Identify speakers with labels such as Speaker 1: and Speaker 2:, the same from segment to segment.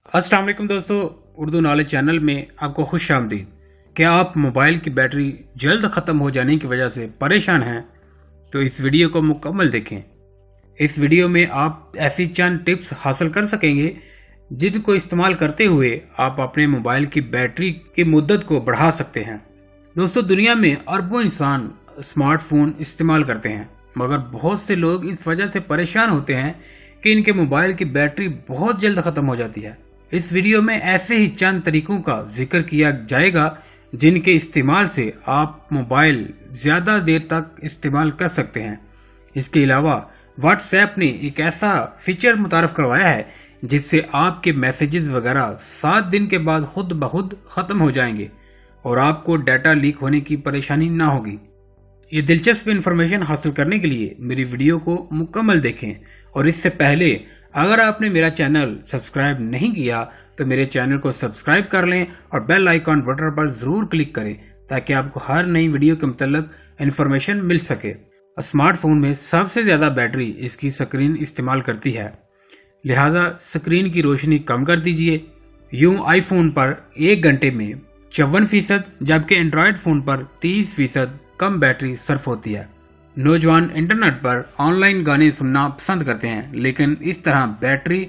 Speaker 1: अस्सलाम वालेकुम दोस्तों, उर्दू नॉलेज चैनल में आपको खुश आमदीद। क्या आप मोबाइल की बैटरी जल्द ख़त्म हो जाने की वजह से परेशान हैं? तो इस वीडियो को मुकम्मल देखें। इस वीडियो में आप ऐसी चंद टिप्स हासिल कर सकेंगे जिनको इस्तेमाल करते हुए आप अपने मोबाइल की बैटरी की मुद्दत को बढ़ा सकते हैं। दोस्तों, दुनिया में अरबों इंसान स्मार्टफोन इस्तेमाल करते हैं, मगर बहुत से लोग इस वजह से परेशान होते हैं कि इनके मोबाइल की बैटरी बहुत जल्द ख़त्म हो जाती है। इस वीडियो में ऐसे ही चंद तरीकों का जिक्र किया जाएगा जिनके इस्तेमाल से आप मोबाइल ज़्यादा देर तक इस्तेमाल कर सकते हैं। इसके अलावा व्हाट्सएप ने एक ऐसा फीचर मुतारफ करवाया है जिससे आपके मैसेजेस वगैरह 7 दिन के बाद खुद ब खुद ख़त्म हो जाएंगे और आपको डाटा लीक होने की परेशानी ना होगी। ये दिलचस्प इन्फॉर्मेशन हासिल करने के लिए मेरी वीडियो को मुकम्मल देखें, और इससे पहले अगर आपने मेरा चैनल सब्सक्राइब नहीं किया तो मेरे चैनल को सब्सक्राइब कर लें और बेल आइकॉन बटन पर ज़रूर क्लिक करें ताकि आपको हर नई वीडियो के मतलब इन्फॉर्मेशन मिल सके। स्मार्टफोन में सबसे ज़्यादा बैटरी इसकी स्क्रीन इस्तेमाल करती है, लिहाजा स्क्रीन की रोशनी कम कर दीजिए। यूं आईफोन पर 1 घंटे में 54% जबकि एंड्रॉयड फ़ोन पर 30% कम बैटरी सर्फ होती है। नौजवान इंटरनेट पर ऑनलाइन गाने सुनना पसंद करते हैं, लेकिन इस तरह बैटरी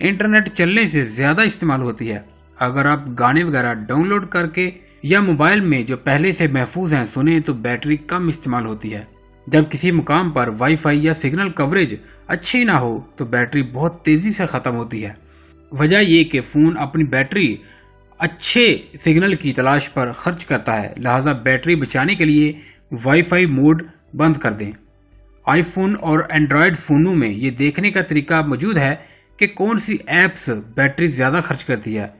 Speaker 1: इंटरनेट चलने से ज़्यादा इस्तेमाल होती है। अगर आप गाने वगैरह डाउनलोड करके या मोबाइल में जो पहले से महफूज हैं सुने तो बैटरी कम इस्तेमाल होती है। जब किसी मुकाम पर वाईफाई या सिग्नल कवरेज अच्छी ना हो तो बैटरी बहुत तेज़ी से ख़त्म होती है। वजह यह कि फ़ोन अपनी बैटरी अच्छे सिग्नल की तलाश पर खर्च करता है, लिहाजा बैटरी बचाने के लिए वाईफाई मोड बंद कर दें। आईफोन और एंड्रॉयड फ़ोनों में ये देखने का तरीका मौजूद है कि कौन सी ऐप्स बैटरी ज़्यादा खर्च करती है।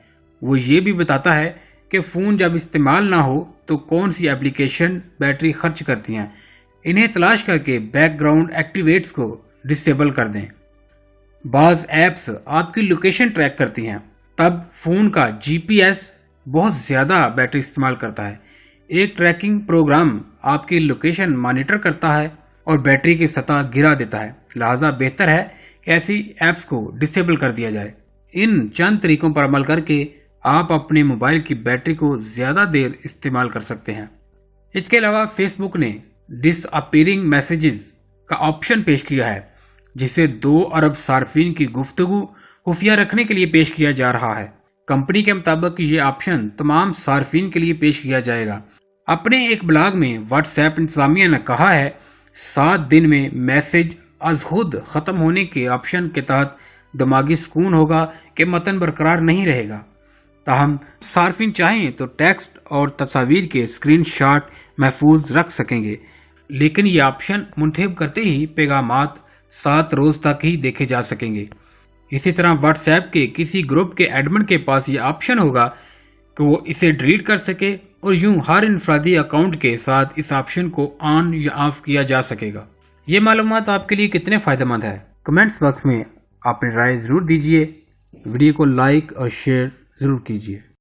Speaker 1: वो ये भी बताता है कि फ़ोन जब इस्तेमाल ना हो तो कौन सी एप्लीकेशन बैटरी खर्च करती हैं। इन्हें तलाश करके बैकग्राउंड एक्टिवेट्स को डिसेबल कर दें। बाज़ ऐप्स आपकी लोकेशन ट्रैक करती हैं, तब फ़ोन का जीपीएस बहुत ज़्यादा बैटरी इस्तेमाल करता है। एक ट्रैकिंग प्रोग्राम आपकी लोकेशन मॉनिटर करता है और बैटरी की सतह गिरा देता है, लिहाजा बेहतर है कि ऐसी ऐप्स को डिसेबल कर दिया जाए। इन चंद तरीकों पर अमल करके आप अपने मोबाइल की बैटरी को ज़्यादा देर इस्तेमाल कर सकते हैं। इसके अलावा फेसबुक ने डिसअपीयरिंग मैसेजेस का ऑप्शन पेश किया है, जिसे 2 अरब सार्फिन की गुफ्तगू खुफिया रखने के लिए पेश किया जा रहा है। कंपनी के मुताबिक ये ऑप्शन तमाम सार्फिन के लिए पेश किया जाएगा। अपने एक ब्लॉग में व्हाट्सएप इंतजामिया ने कहा है 7 दिन में मैसेज अज खुद ख़त्म होने के ऑप्शन के तहत दिमागी सुकून होगा कि मतन बरकरार नहीं रहेगा। ताहम सार्फिन चाहें तो टेक्स्ट और तस्वीर के स्क्रीनशॉट महफूज रख सकेंगे, लेकिन ये ऑप्शन मुंतखब करते ही पैगामात 7 रोज़ तक ही देखे जा सकेंगे। इसी तरह व्हाट्सएप के किसी ग्रुप के एडमिन के पास ये ऑप्शन होगा कि वो इसे डिलीट कर सके, और यूं हर इनफरादी अकाउंट के साथ इस ऑप्शन को ऑन या ऑफ किया जा सकेगा। ये मालूमात आपके लिए कितने फ़ायदेमंद है, कमेंट्स बॉक्स में अपनी राय ज़रूर दीजिए। वीडियो को लाइक और शेयर ज़रूर कीजिए।